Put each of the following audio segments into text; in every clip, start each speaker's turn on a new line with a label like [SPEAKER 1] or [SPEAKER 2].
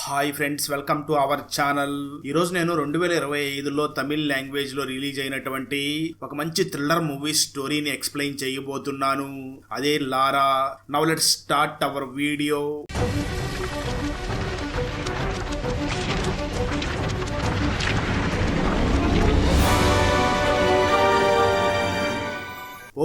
[SPEAKER 1] Hi friends, welcome to our channel. ఈరోజు నేను 2025లో తమిళ్ లాంగ్వేజ్ లో రిలీజ్ అయినటువంటి ఒక మంచి థ్రిల్లర్ మూవీ స్టోరీని ఎక్స్ప్లెయిన్ చేయబోతున్నాను. అదే Lara. Now let's start our video.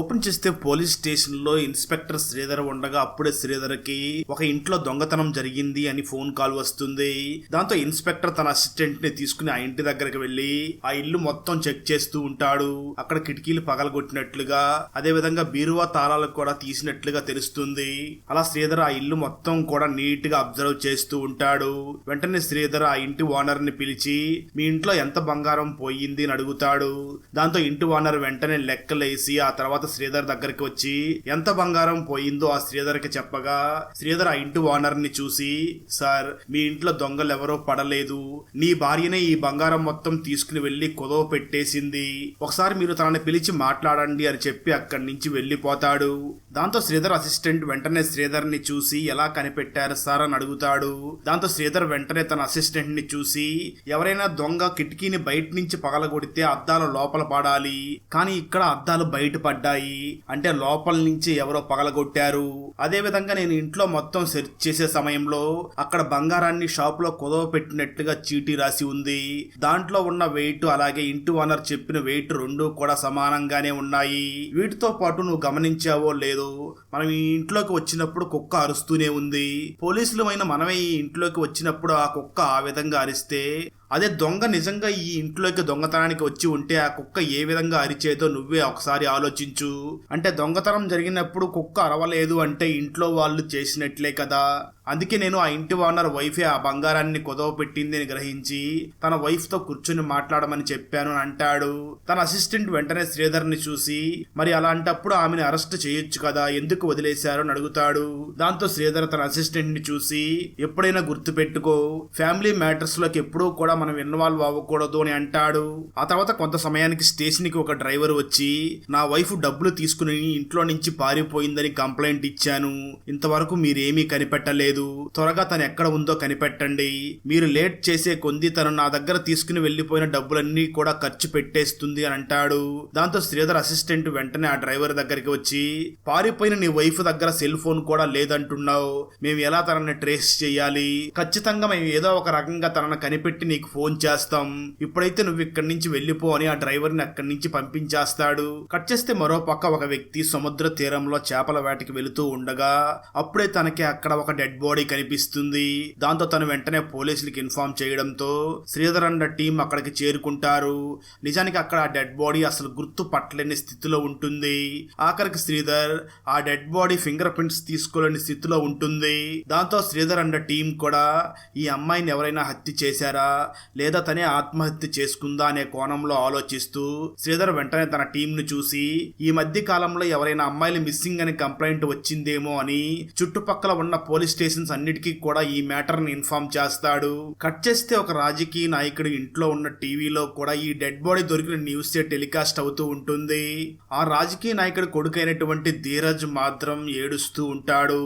[SPEAKER 1] Open చేస్తే పోలీస్ స్టేషన్ లో ఇన్స్పెక్టర్ శ్రీధర్ ఉండగా అప్పుడే శ్రీధర్కి ఒక ఇంట్లో దొంగతనం జరిగింది అని ఫోన్ కాల్ వస్తుంది. దాంతో ఇన్స్పెక్టర్ తన అసిస్టెంట్ ని తీసుకుని ఆ ఇంటి దగ్గరకు వెళ్లి ఆ ఇల్లు మొత్తం చెక్ చేస్తూ ఉంటాడు. అక్కడ కిటికీలు పగలగొట్టినట్లుగా, అదే విధంగా బీరువా తాళాలు కూడా తీసినట్లుగా తెలుస్తుంది. అలా శ్రీధర్ ఆ ఇల్లు మొత్తం కూడా నీట్ గా అబ్జర్వ్ చేస్తూ ఉంటాడు. వెంటనే శ్రీధర్ ఆ ఇంటి ఓనర్ ని పిలిచి మీ ఇంట్లో ఎంత బంగారం పోయింది అని అడుగుతాడు. దాంతో ఇంటి ఓనర్ వెంటనే లెక్కలేసి ఆ తర్వాత శ్రీధర్ దగ్గరికి వచ్చి ఎంత బంగారం పోయిందో ఆ శ్రీధర్ కి చెప్పగా, శ్రీధర్ ఆ ఇంటి ఓనర్ ని చూసి, సార్, మీ ఇంట్లో దొంగలు ఎవరో పడలేదు, నీ భార్యనే ఈ బంగారం మొత్తం తీసుకుని వెళ్లి కుదవ పెట్టేసింది, ఒకసారి మీరు తనని పిలిచి మాట్లాడండి అని చెప్పి అక్కడి నుంచి వెళ్లిపోతాడు. దాంతో శ్రీధర్ అసిస్టెంట్ వెంటనే శ్రీధర్ ని చూసి ఎలా కనిపెట్టారు సార్ అని అడుగుతాడు. దాంతో శ్రీధర్ వెంటనే తన అసిస్టెంట్ ని చూసి, ఎవరైనా దొంగ కిటికీని బయట నుంచి పగలగొడితే అద్దాలు లోపల పడాలి, కానీ ఇక్కడ అద్దాలు బయట పడ్డాయి, అంటే లోపల నుంచి ఎవరో పగలగొట్టారు. అదే విధంగా నేను ఇంట్లో మొత్తం సెర్చ్ చేసే సమయంలో అక్కడ బంగారాన్ని షాప్ లో కుదవ పెట్టినట్టుగా చీటీ రాసి ఉంది. దాంట్లో ఉన్న వెయిట్ అలాగే ఇంటి ఓనర్ చెప్పిన వెయిట్ రెండూ కూడా సమానంగానే ఉన్నాయి. వీటితో పాటు నువ్వు గమనించావో లేదో, మనం ఈ ఇంట్లోకి వచ్చినప్పుడు కుక్క అరుస్తూనే ఉంది. పోలీసులు అయిన మనమే ఈ ఇంట్లోకి వచ్చినప్పుడు ఆ కుక్క ఆ విధంగా అరిస్తే, అదే దొంగ నిజంగా ఈ ఇంట్లోకి దొంగతనానికి వచ్చి ఉంటే ఆ కుక్క ఏ విధంగా అరిచేదో నువ్వే ఒకసారి ఆలోచించు. అంటే దొంగతనం జరిగినప్పుడు కుక్క అరవలేదు అంటే ఇంట్లో వాళ్ళు చేసినట్లే కదా. అందుకే నేను ఆ ఇంటి ఓనర్ వైఫే ఆ బంగారాన్ని కుదవ పెట్టింది అని గ్రహించి తన వైఫ్ తో కూర్చుని మాట్లాడమని చెప్పాను అని అంటాడు. తన అసిస్టెంట్ వెంటనే శ్రీధర్ ని చూసి, మరి అలాంటప్పుడు ఆమెను అరెస్ట్ చేయొచ్చు కదా, ఎందుకు వదిలేశారు అని అడుగుతాడు. దాంతో శ్రీధర్ తన అసిస్టెంట్ ని చూసి, ఎప్పుడైనా గుర్తు పెట్టుకో, ఫ్యామిలీ మ్యాటర్స్ లోకి ఎప్పుడూ కూడా మనం ఇన్వాల్వ్ అవ్వకూడదు అని అంటాడు. ఆ తర్వాత కొంత సమయానికి స్టేషన్ కి ఒక డ్రైవర్ వచ్చి, నా వైఫ్ డబ్బులు తీసుకుని ఇంట్లో నుంచి పారిపోయిందని కంప్లైంట్ ఇచ్చాను, ఇంతవరకు మీరేమీ కనిపెట్టలేదు, త్వరగా తను ఎక్కడ ఉందో కనిపెట్టండి, మీరు లేట్ చేసే కొంది తను నా దగ్గర తీసుకుని వెళ్లిపోయిన డబ్బులన్నీ కూడా ఖర్చు పెట్టేస్తుంది అని అంటాడు. దాంతో శ్రీధర్ అసిస్టెంట్ వెంటనే ఆ డ్రైవర్ దగ్గరికి వచ్చి, పారిపోయిన నీ వైఫ్ దగ్గర సెల్ ఫోన్ కూడా లేదంటున్నావు, మేము ఎలా తనని ట్రేస్ చేయాలి, ఖచ్చితంగా మేము ఏదో ఒక రకంగా తనను కనిపెట్టి నీకు ఫోన్ చేస్తాం, ఇప్పుడైతే నువ్వు ఇక్కడి నుంచి వెళ్లిపో అని ఆ డ్రైవర్ ని అక్కడి నుంచి పంపించేస్తాడు. కట్ చేస్తే మరో పక్క ఒక వ్యక్తి సముద్ర తీరంలో చేపల వేటకి వెళుతూ ఉండగా అప్పుడే తనకి అక్కడ ఒక డెడ్ బాడీ కనిపిస్తుంది. దాంతో తను వెంటనే పోలీసులకు ఇన్ఫార్మ్ చేయడంతో శ్రీధర్ అన్న టీం అక్కడికి చేరుకుంటారు. నిజానికి అక్కడ ఆ డెడ్ బాడీ అసలు గుర్తు పట్టలేని స్థితిలో ఉంటుంది. ఆఖరికి శ్రీధర్ ఆ డెడ్ బాడీ ఫింగర్ ప్రింట్స్ తీసుకోలేని స్థితిలో ఉంటుంది. దాంతో శ్రీధర్ అన్న టీం కూడా ఈ అమ్మాయిని ఎవరైనా హత్య చేశారా లేదా తనే ఆత్మహత్య చేసుకుందా అనే కోణంలో ఆలోచిస్తూ శ్రీధర్ వెంటనే తన టీం ను చూసి, ఈ మధ్య కాలంలో ఎవరైనా అమ్మాయిలు మిస్సింగ్ అని కంప్లైంట్ వచ్చిందేమో అని చుట్టుపక్కల ఉన్న పోలీస్ స్టేషన్స్ అన్నిటికీ కూడా ఈ మ్యాటర్ ని ఇన్ఫార్మ్ చేస్తాడు. కట్ చేస్తే ఒక రాజకీయ నాయకుడు ఇంట్లో ఉన్న టీవీలో కూడా ఈ డెడ్ బాడీ దొరికిన న్యూస్ టెలికాస్ట్ అవుతూ ఉంటుంది. ఆ రాజకీయ నాయకుడు కొడుకైనటువంటి ధీరజ్ మాత్రం ఏడుస్తూ ఉంటాడు.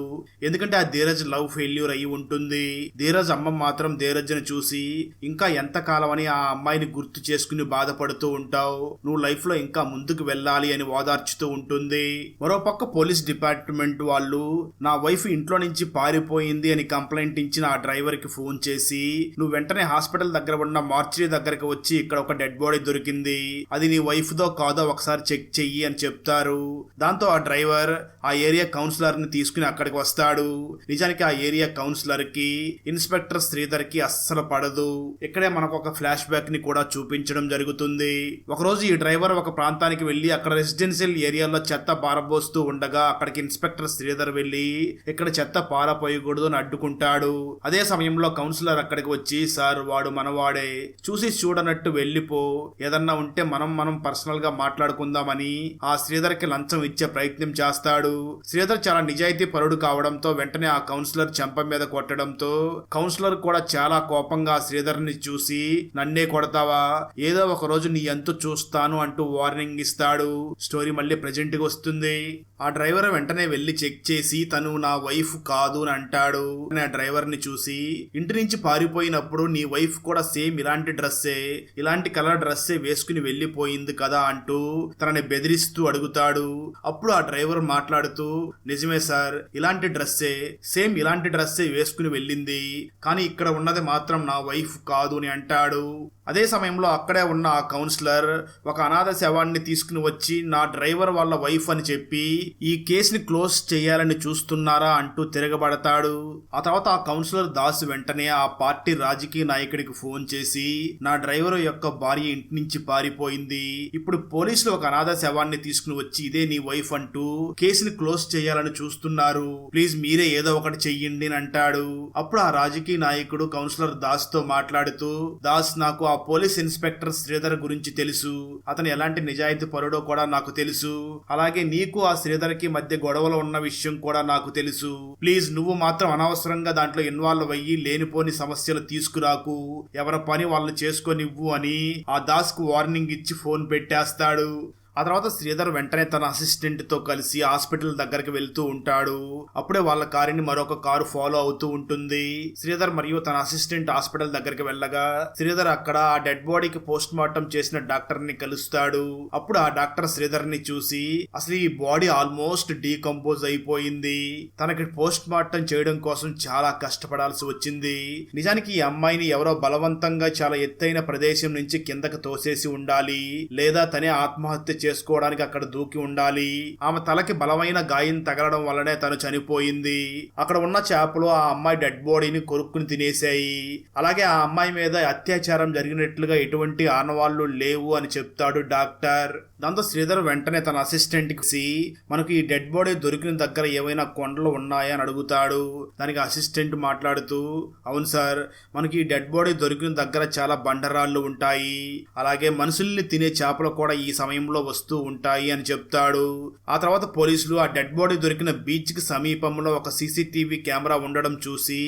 [SPEAKER 1] ఎందుకంటే ఆ ధీరజ్ లవ్ ఫెయిల్యూర్ అయి ఉంటుంది. ధీరజ్ అమ్మ మాత్రం ధీరజ్ ని చూసి, ఇంకా ఎంత కాలం అని ఆ అమ్మాయిని గుర్తు చేసుకుని బాధపడుతూ ఉంటావు, నువ్వు లైఫ్ లో ఇంకా ముందుకు వెళ్ళాలి అని ఓదార్చుతూ ఉంటుంది. మరోపక్క పోలీస్ డిపార్ట్మెంట్ వాళ్ళు నా వైఫ్ ఇంట్లో నుంచి పారిపోయింది అని కంప్లైంట్ ఇచ్చిన ఆ డ్రైవర్ కి ఫోన్ చేసి, నువ్వు వెంటనే హాస్పిటల్ దగ్గర ఉన్న మార్చరీ దగ్గరకు వచ్చి ఇక్కడ ఒక డెడ్ బాడీ దొరికింది, అది నీ వైఫ్ దో కాదో ఒకసారి చెక్ చెయ్యి అని చెప్తారు. దాంతో ఆ డ్రైవర్ ఆ ఏరియా కౌన్సిలర్ ని తీసుకుని అక్కడికి వస్తాడు. నిజానికి ఆ ఏరియా కౌన్సిలర్ కి ఇన్స్పెక్టర్ శ్రీధర్ కి అస్సలు పడదు. ఇక్కడే మనకు ఒక ఫ్లాష్ బ్యాక్ ని కూడా చూపించడం జరుగుతుంది. ఒకరోజు ఈ డ్రైవర్ ఒక ప్రాంతానికి వెళ్లి అక్కడ రెసిడెన్షియల్ ఏరియాలో చెత్త పారబోస్తూ ఉండగా అక్కడికి ఇన్స్పెక్టర్ శ్రీధర్ వెళ్లి ఇక్కడ చెత్త పారపోయకూడదు అని అడ్డుకుంటాడు. అదే సమయంలో కౌన్సిలర్ అక్కడికి వచ్చి, సార్, వాడు మనవాడే, చూసి చూడనట్టు వెళ్లిపో, ఏదన్నా ఉంటే మనం పర్సనల్ గా మాట్లాడుకుందామని ఆ శ్రీధర్ కి లంచం ఇచ్చే ప్రయత్నం చేస్తాడు. శ్రీధర్ చాలా నిజాయితీ పరుడు కావడంతో వెంటనే ఆ కౌన్సిలర్ చెంప మీద కొట్టడంతో కౌన్సిలర్ కూడా చాలా కోపంగా శ్రీధర్ ని చూసి, నన్నే కొడతావా, ఏదో ఒక రోజు నీ అంతు చూస్తాను అంటూ వార్నింగ్ ఇస్తాడు. స్టోరీ మళ్ళీ ప్రెజెంట్ గా వస్తుంది. ఆ డ్రైవర్ వెంటనే వెళ్లి చెక్ చేసి తను నా వైఫ్ కాదు అని అంటాడు. నా డ్రైవర్ ని చూసి ఇంటి నుంచి పారిపోయినప్పుడు నీ వైఫ్ కూడా సేమ్ ఇలాంటి డ్రెస్సే, ఇలాంటి కలర్ డ్రెస్సే వేసుకుని వెళ్లిపోయింది కదా అంటూ తనని బెదిరిస్తూ అడుగుతాడు. అప్పుడు ఆ డ్రైవర్ మాట్లాడుతూ, నిజమే సార్, ఇలాంటి డ్రెస్సే, సేమ్ ఇలాంటి డ్రెస్సే వేసుకుని వెళ్ళింది, కానీ ఇక్కడ ఉన్నది మాత్రం నా వైఫ్ కాదు అని అంటాడు. అదే సమయంలో అక్కడే ఉన్న ఆ కౌన్సిలర్ ఒక అనాథ శవాన్ని తీసుకుని వచ్చి నా డ్రైవర్ వాళ్ళ వైఫ్ అని చెప్పి ఈ కేసుని క్లోజ్ చేయాలని చూస్తున్నారా అంటూ తిరగబడతాడు. ఆ తర్వాత ఆ కౌన్సిలర్ దాస్ వెంటనే ఆ పార్టీ రాజకీయ నాయకుడికి ఫోన్ చేసి నా డ్రైవర్ యొక్క భార్య ఇంటి నుంచి పారిపోయింది, ఇప్పుడు పోలీసులు ఒక అనాథ శవాన్ని తీసుకుని వచ్చి ఇదే నీ వైఫ్ అంటూ కేసుని క్లోజ్ చేయాలని చూస్తున్నారు, ప్లీజ్ మీరే ఏదో ఒకటి చెయ్యండి అని అంటాడు. అప్పుడు ఆ రాజకీయ నాయకుడు కౌన్సిలర్ దాస్ తో మాట్లాడుతూ, దాస్, నాకు ఆ పోలీస్ ఇన్స్పెక్టర్ శ్రీధర్ గురించి తెలుసు, అతను ఎలాంటి నిజాయితీ పరుడో కూడా నాకు తెలుసు, అలాగే నీకు ఆ శ్రీధర్ కి మధ్య గొడవలు ఉన్న విషయం కూడా నాకు తెలుసు, ప్లీజ్ నువ్వు మాత్రం అనవసరంగా దాంట్లో ఇన్వాల్వ్ అయ్యి లేనిపోని సమస్యలు తీసుకురాకు, ఎవరి పని వాళ్ళు చేసుకోనివ్వు అని ఆ దాస్ కు వార్నింగ్ ఇచ్చి ఫోన్ పెట్టేస్తాడు. ఆ తర్వాత శ్రీధర్ వెంటనే తన అసిస్టెంట్ తో కలిసి హాస్పిటల్ దగ్గరికి వెళ్తూ ఉంటాడు. అప్పుడే వాళ్ళ కారుని మరొక కారు ఫాలో అవుతూ ఉంటుంది. శ్రీధర్ మరియు తన అసిస్టెంట్ హాస్పిటల్ దగ్గరికి వెళ్ళగా శ్రీధర్ అక్కడ ఆ డెడ్ బాడీకి పోస్ట్ మార్టం చేసిన డాక్టర్ ని కలుస్తాడు. అప్పుడు ఆ డాక్టర్ శ్రీధర్ ని చూసి, అసలు ఈ బాడీ ఆల్మోస్ట్ డీకంపోజ్ అయిపోయింది, తనకి పోస్ట్ మార్టం చేయడం కోసం చాలా కష్టపడాల్సి వచ్చింది, నిజానికి ఈ అమ్మాయిని ఎవరో బలవంతంగా చాలా ఎత్తైన ప్రదేశం నుంచి కిందకి తోసేసి ఉండాలి, లేదా తనే ఆత్మహత్య చేసుకోవడానికి అక్కడ దూకి ఉండాలి, ఆమె తలకి బలమైన గాయం తగలడం వల్లనే తను చనిపోయింది, అక్కడ ఉన్న చేపలు ఆ అమ్మాయి డెడ్ బాడీని కొరుక్కుని తినేశాయి, అలాగే ఆ అమ్మాయి మీద అత్యాచారం జరిగినట్లుగా ఎటువంటి ఆనవాళ్లు లేవు అని చెప్తాడు డాక్టర్. దాంతో శ్రీధర్ వెంటనే తన అసిస్టెంట్ కి మనకు ఈ డెడ్ బాడీ దొరికిన దగ్గర ఏమైనా కొండలు ఉన్నాయా అని అడుగుతాడు. దానికి అసిస్టెంట్ మాట్లాడుతూ, అవును సార్, మనకి ఈ డెడ్ బాడీ దొరికిన దగ్గర చాలా బండరాళ్ళు ఉంటాయి, అలాగే మనుషుల్ని తినే చేపలు కూడా ఈ సమయంలో వస్తూ ఉంటాయి అని చెప్తాడు. ఆ తర్వాత పోలీసులు ఆ డెడ్ బాడీ దొరికిన బీచ్ కి సమీపంలో ఒక సీసీటీవీ కెమెరా ఉండడం చూసి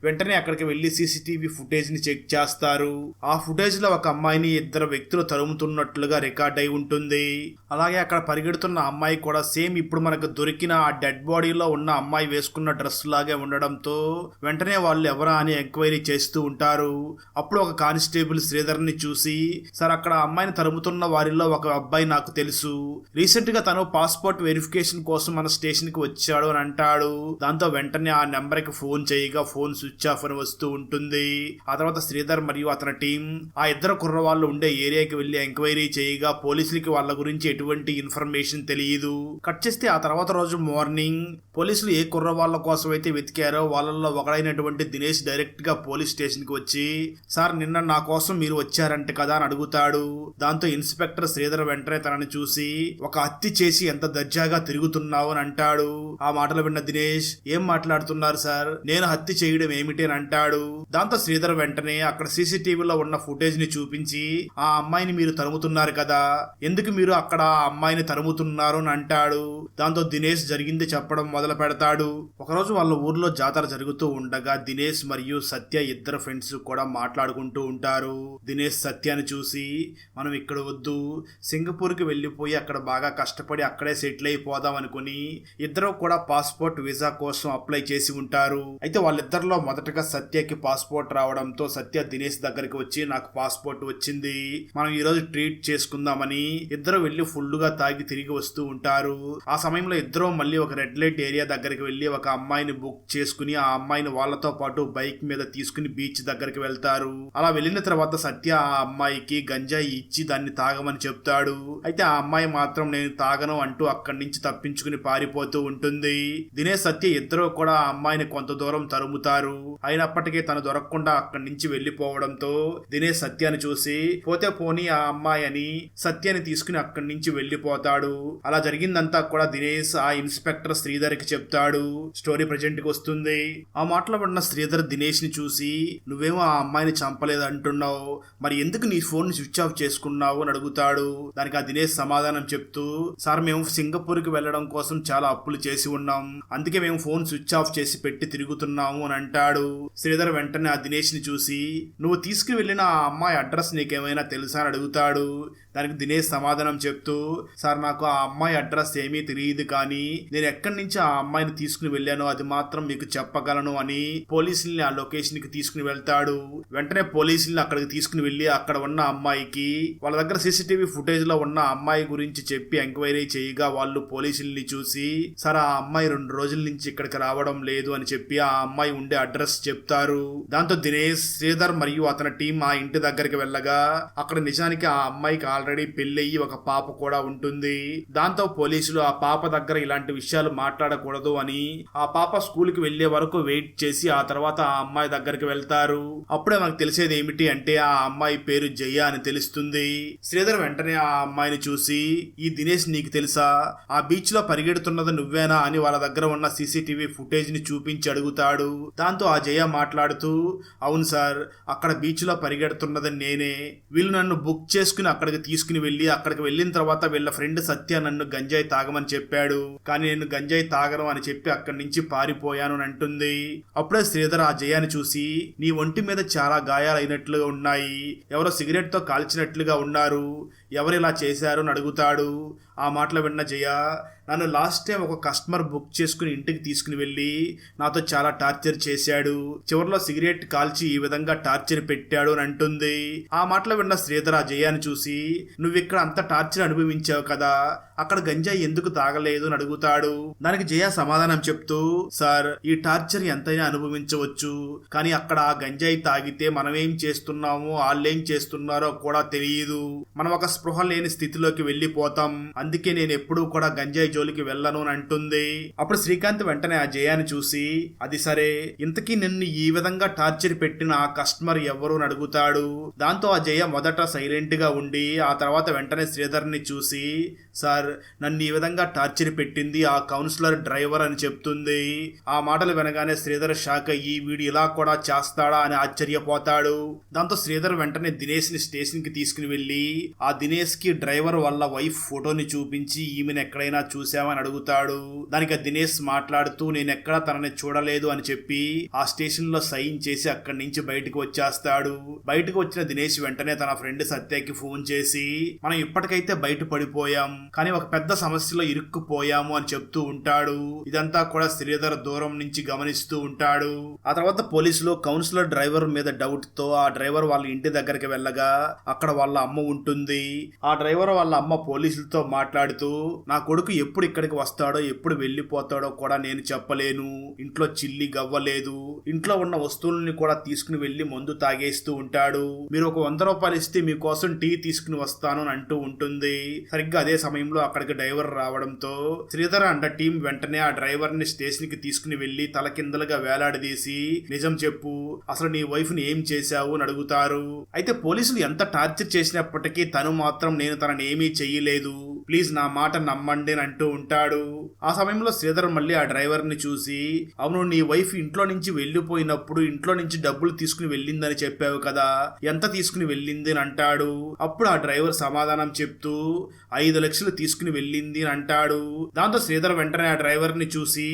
[SPEAKER 1] వెంటనే అక్కడికి వెళ్లి సీసీటీవీ ఫుటేజ్ ని చెక్ చేస్తారు. ఆ ఫుటేజ్ లో ఒక అమ్మాయిని ఇద్దరు వ్యక్తులు తరుముతున్నట్లుగా రికార్డ్ అయి ఉంటుంది. అలాగే అక్కడ పరిగెడుతున్న అమ్మాయి కూడా సేమ్ ఇప్పుడు మనకు దొరికిన ఆ డెడ్ బాడీలో ఉన్న అమ్మాయి వేసుకున్న డ్రెస్ లాగే ఉండడంతో వెంటనే వాళ్ళు ఎవరా అని ఎంక్వైరీ చేస్తూ ఉంటారు. అప్పుడు ఒక కానిస్టేబుల్ శ్రీధర్ ని చూసి, సార్, అక్కడ అమ్మాయిని తరుముతున్న వారిలో ఒక అబ్బాయి నాకు తెలుసు, రీసెంట్ గా తను పాస్పోర్ట్ వెరిఫికేషన్ కోసం మన స్టేషన్ కి వచ్చాడు అని అంటాడు. దాంతో వెంటనే ఆ నెంబర్ కి ఫోన్ చేయగా ఫోన్ స్విచ్ ఆఫ్ అని వస్తూ ఉంటుంది. ఆ తర్వాత శ్రీధర్ మరియు అతని టీం ఆ ఇద్దరు కుర్రవాళ్ళు ఉండే ఏరియాకి వెళ్లి ఎంక్వైరీ చేయగా పోలీసులకి వాళ్ళ గురించి ఎటువంటి ఇన్ఫర్మేషన్ తెలియదు. కట్ చేస్తే ఆ తర్వాత రోజు మార్నింగ్ పోలీసులు ఏ కుర్రవాళ్ళ కోసం అయితే వెతికారో వాళ్ళల్లో ఒకడైనటువంటి దినేష్ డైరెక్ట్ గా పోలీస్ స్టేషన్ కి వచ్చి, సార్, నిన్న నా కోసం మీరు వచ్చారంటే కదా అని అడుగుతాడు. దాంతో ఇన్స్పెక్టర్ శ్రీధర్ వెంటనే తనని చూసి, ఒక హత్య చేసి ఎంత దర్జాగా తిరుగుతున్నావు అని అంటాడు. ఆ మాటలు విన్న దినేష్, ఏం మాట్లాడుతున్నారు సార్, నేను హత్య చేయడం ఏమిటి అని అంటాడు. దాంతో శ్రీధర్ వెంటనే అక్కడ సీసీటీవీలో ఉన్న ఫుటేజ్ ని చూపించి, ఆ అమ్మాయిని మీరు తరుముతున్నారు కదా, ఎందుకు మీరు అక్కడ ఆ అమ్మాయిని తరుముతున్నారు అని అంటాడు. దాంతో దినేష్ జరిగింది చెప్పడం మొదలు పెడతాడు. ఒకరోజు వాళ్ళ ఊర్లో జాతర జరుగుతూ ఉండగా దినేష్ మరియు సత్య ఇద్దరు ఫ్రెండ్స్ కూడా మాట్లాడుకుంటూ ఉంటారు. దినేష్ సత్యాన్ని చూసి, మనం ఇక్కడ వద్దు, సింగపూర్ కి వెళ్లిపోయి అక్కడ బాగా కష్టపడి అక్కడే సెటిల్ అయిపోదాం అనుకుని ఇద్దరు కూడా పాస్పోర్ట్ వీసా కోసం అప్లై చేసి ఉంటారు. అయితే వాళ్ళిద్దరిలో మొదటగా సత్యకి పాస్పోర్ట్ రావడంతో సత్య దినేష్ దగ్గరికి వచ్చి, నాకు పాస్పోర్ట్ వచ్చింది, మనం ఈ రోజు ట్రీట్ చేసుకుందామని ఇద్దరు వెళ్లి ఫుల్ గా తాగి తిరిగి వస్తూ ఉంటారు. ఆ సమయంలో ఇద్దరు మళ్ళీ ఒక రెడ్ లైట్ ఏరియా దగ్గరికి వెళ్లి ఒక అమ్మాయిని బుక్ చేసుకుని ఆ అమ్మాయిని వాళ్ళతో పాటు బైక్ మీద తీసుకుని బీచ్ దగ్గరికి వెళ్తారు. అలా వెళ్ళిన తర్వాత సత్య ఆ అమ్మాయికి గంజాయి ఇచ్చి దాన్ని తాగమని చెప్తాడు. అయితే ఆ అమ్మాయి మాత్రం నేను తాగను అంటూ అక్కడి నుంచి తప్పించుకుని పారిపోతూ ఉంటుంది. దినేష్ సత్య ఇద్దరు కూడా ఆ అమ్మాయిని కొంత దూరం తరుముతారు. అయినప్పటికీ తను దొరకకుండా అక్కడి నుంచి వెళ్లిపోవడంతో దినేష్ సత్యాన్ని చూసి, పోతే పోనీ ఆ అమ్మాయి అని సత్యాన్ని తీసుకుని అక్కడి నుంచి వెళ్లిపోతాడు. అలా జరిగిందంతా కూడా దినేష్ ఆ ఇన్స్పెక్టర్ శ్రీధర్ కి చెప్తాడు. స్టోరీ ప్రెజెంట్ కి వస్తుంది. ఆ మాటలో పడిన శ్రీధర్ దినేష్ ని చూసి, నువ్వేమో ఆ అమ్మాయిని చంపలేదు అంటున్నావు, మరి ఎందుకు నీ ఫోన్ స్విచ్ ఆఫ్ చేసుకున్నావు అని అడుగుతాడు. దానికి ఆ దినేష్ సమాధానం చెప్తూ, సార్, మేము సింగపూర్ కి వెళ్లడం కోసం చాలా అప్పులు చేసి ఉన్నాం, అందుకే మేము ఫోన్ స్విచ్ ఆఫ్ చేసి పెట్టి తిరుగుతున్నాము అని అంటాడు. శ్రీధర్ వెంటనే ఆ దినేష్ ని చూసి, నువ్వు తీసుకుని వెళ్లిన ఆ అమ్మాయి అడ్రస్ నీకేమైనా తెలుసా అని అడుగుతాడు. దానికి దినేష్ సమాధానం సమాధానం చెప్తూ, సార్ నాకు ఆ అమ్మాయి అడ్రస్ ఏమీ తెలియదు, కానీ నేను ఎక్కడి నుంచి ఆ అమ్మాయిని తీసుకుని వెళ్ళానో అది మాత్రం మీకు చెప్పగలను అని పోలీసుల్ని ఆ లొకేషన్ కి తీసుకుని వెళ్తాడు. వెంటనే పోలీసుల్ని అక్కడికి తీసుకుని వెళ్లి అక్కడ ఉన్న అమ్మాయికి వాళ్ళ దగ్గర సీసీటీవీ ఫుటేజ్ లో ఉన్న అమ్మాయి గురించి చెప్పి ఎంక్వైరీ చేయగా వాళ్ళు పోలీసుల్ని చూసి, సార్ ఆ అమ్మాయి 2 రోజుల నుంచి ఇక్కడికి రావడం లేదు అని చెప్పి ఆ అమ్మాయి ఉండే అడ్రస్ చెప్తారు. దాంతో దినేష్, శ్రీధర్ మరియు అతని టీం ఆ ఇంటి దగ్గరికి వెళ్ళగా అక్కడ నిజానికి ఆ అమ్మాయికి ఆల్రెడీ పెళ్ళయి ఒక పాప కూడా ఉంటుంది. దాంతో పోలీసులు ఆ పాప దగ్గర ఇలాంటి విషయాలు మాట్లాడకూడదు అని ఆ పాప స్కూల్ కి వెళ్లే వరకు వెయిట్ చేసి ఆ తర్వాత ఆ అమ్మాయి దగ్గరికి వెళ్తారు. అప్పుడే మనకు తెలిసేది ఏమిటి అంటే ఆ అమ్మాయి పేరు జయ అని తెలుస్తుంది. శ్రీధర్ వెంటనే ఆ అమ్మాయిని చూసి, ఈ దినేష్ నీకు తెలుసా, ఆ బీచ్ లో పరిగెడుతున్నది నువ్వేనా అని వాళ్ళ దగ్గర ఉన్న సీసీటీవీ ఫుటేజ్ ని చూపించి అడుగుతాడు. దాంతో ఆ జయ మాట్లాడుతూ, అవును సార్, అక్కడ బీచ్ లో పరిగెడుతున్నది నేనే. వీళ్ళు నన్ను బుక్ చేసుకుని అక్కడికి తీసుకుని వెళ్ళి అక్కడికి వెళ్ళిన తర్వాత వీళ్ళ ఫ్రెండ్ సత్య నన్ను గంజాయి తాగమని చెప్పాడు, కానీ నేను గంజాయి తాగను అని చెప్పి అక్కడి నుంచి పారిపోయాను అని అంటుంది. అప్పుడే శ్రీధర్ ఆ జయాని చూసి, నీ ఒంటి మీద చాలా గాయాలైనట్లుగా ఉన్నాయి, ఎవరో సిగరెట్ తో కాల్చినట్లుగా ఉన్నారు, ఎవరిలా చేశారు అని అడుగుతాడు. ఆ మాటలు విన్న జయ, నన్ను లాస్ట్ టైం ఒక కస్టమర్ బుక్ చేసుకుని ఇంటికి తీసుకుని వెళ్ళి నాతో చాలా టార్చర్ చేశాడు, చివరిలో సిగరెట్ కాల్చి ఈ విధంగా టార్చర్ పెట్టాడు అని అంటుంది. ఆ మాటలు విన్న శ్రీధర్ ఆ జయాన్ని చూసి, నువ్వు ఇక్కడ అంత టార్చర్ అనుభవించావు కదా, అక్కడ గంజాయి ఎందుకు తాగలేదు అని అడుగుతాడు. దానికి జయ సమాధానం చెప్తూ, సార్ ఈ టార్చర్ ఎంతైనా అనుభవించవచ్చు, కానీ అక్కడ ఆ గంజాయి తాగితే మనమేం చేస్తున్నామో వాళ్ళేం చేస్తున్నారో కూడా తెలియదు, మనం ఒక స్పృహ లేని స్థితిలోకి వెళ్ళిపోతాం, అందుకే నేను ఎప్పుడూ కూడా గంజాయి జోలికి వెళ్ళను అని అంటుంది. అప్పుడు శ్రీకాంత్ వెంటనే ఆ జయాన్ని చూసి, అది సరే, ఇంతకీ నిన్ను ఈ విధంగా టార్చర్ పెట్టిన ఆ కస్టమర్ ఎవరు అని అడుగుతాడు. దాంతో ఆ జయ మొదట సైలెంట్ గా ఉండి ఆ తర్వాత వెంటనే శ్రీధర్ ని చూసి, సార్ నన్ను ఈ విధంగా టార్చర్ పెట్టింది ఆ కౌన్సిలర్ డ్రైవర్ అని చెప్తుంది. ఆ మాటలు వినగానే శ్రీధర్ షాక్ అయ్యి, వీడు ఇలా కూడా చేస్తాడా అని ఆశ్చర్యపోతాడు. దాంతో శ్రీధర్ వెంటనే దినేష్ ని స్టేషన్ కి తీసుకుని వెళ్లి ఆ దినేష్ కి డ్రైవర్ వాళ్ళ వైఫ్ ఫోటోని చూపించి ఈమెను ఎక్కడైనా చూసామని అడుగుతాడు. దానికి దినేష్ మాట్లాడుతూ, నేను ఎక్కడా తనని చూడలేదు అని చెప్పి ఆ స్టేషన్ లో సైన్ చేసి అక్కడి నుంచి బయటకు వచ్చేస్తాడు. బయటకు వచ్చిన దినేష్ వెంటనే తన ఫ్రెండ్ సత్యకి ఫోన్ చేసి, మనం ఇప్పటికైతే బయట పడిపోయాం, కానీ ఒక పెద్ద సమస్యలో ఇరుక్కుపోయాము అని చెప్తూ ఉంటాడు. ఇదంతా కూడా శ్రీధర్ దూరం నుంచి గమనిస్తూ ఉంటాడు. ఆ తర్వాత పోలీసులు కౌన్సిలర్ డ్రైవర్ మీద డౌట్ తో ఆ డ్రైవర్ వాళ్ళ ఇంటి దగ్గరికి వెళ్ళగా అక్కడ వాళ్ళ అమ్మ ఉంటుంది. ఆ డ్రైవర్ వాళ్ళ అమ్మ పోలీసులతో మాట్లాడుతూ, నా కొడుకు ఎప్పుడు ఇక్కడికి వస్తాడో ఎప్పుడు వెళ్ళిపోతాడో కూడా నేను చెప్పలేను, ఇంట్లో చిల్లి గవ్వలేదు, ఇంట్లో ఉన్న వస్తువులని కూడా తీసుకుని వెళ్లి మందు తాగేస్తూ ఉంటాడు, మీరు ఒక 100 రూపాయలు ఇస్తే మీకోసం టీ తీసుకుని వస్తాను అని అంటూ ఉంటుంది. సరిగ్గా అదే సమయంలో అక్కడికి డ్రైవర్ రావడంతో శ్రీధర్ అండ్ టీం వెంటనే ఆ డ్రైవర్ ని స్టేషన్ కి తీసుకుని వెళ్లి తలకిందలుగా వేలాడదీసి, నిజం చెప్పు, అసలు నీ వైఫ్ ని ఏం చేశావు అని అడుగుతారు. అయితే పోలీసులు ఎంత టార్చర్ చేసినప్పటికీ తను మాత్రం నేను తనని ఏమీ చెయ్యలేదు, ప్లీజ్ నా మాట నమ్మండి అని అంటూ ఉంటాడు. ఆ సమయంలో శ్రీధర్ మళ్ళీ ఆ డ్రైవర్ ని చూసి, అవును నీ వైఫ్ ఇంట్లో నుంచి వెళ్లిపోయినప్పుడు ఇంట్లో నుంచి డబ్బులు తీసుకుని వెళ్ళిందని చెప్పావు కదా, ఎంత తీసుకుని వెళ్ళింది అని అంటాడు. అప్పుడు ఆ డ్రైవర్ సమాధానం చెప్తూ 5 లక్షలు తీసుకుని వెళ్ళింది అని అంటాడు. దాంతో శ్రీధర్ వెంటనే ఆ డ్రైవర్ ని చూసి,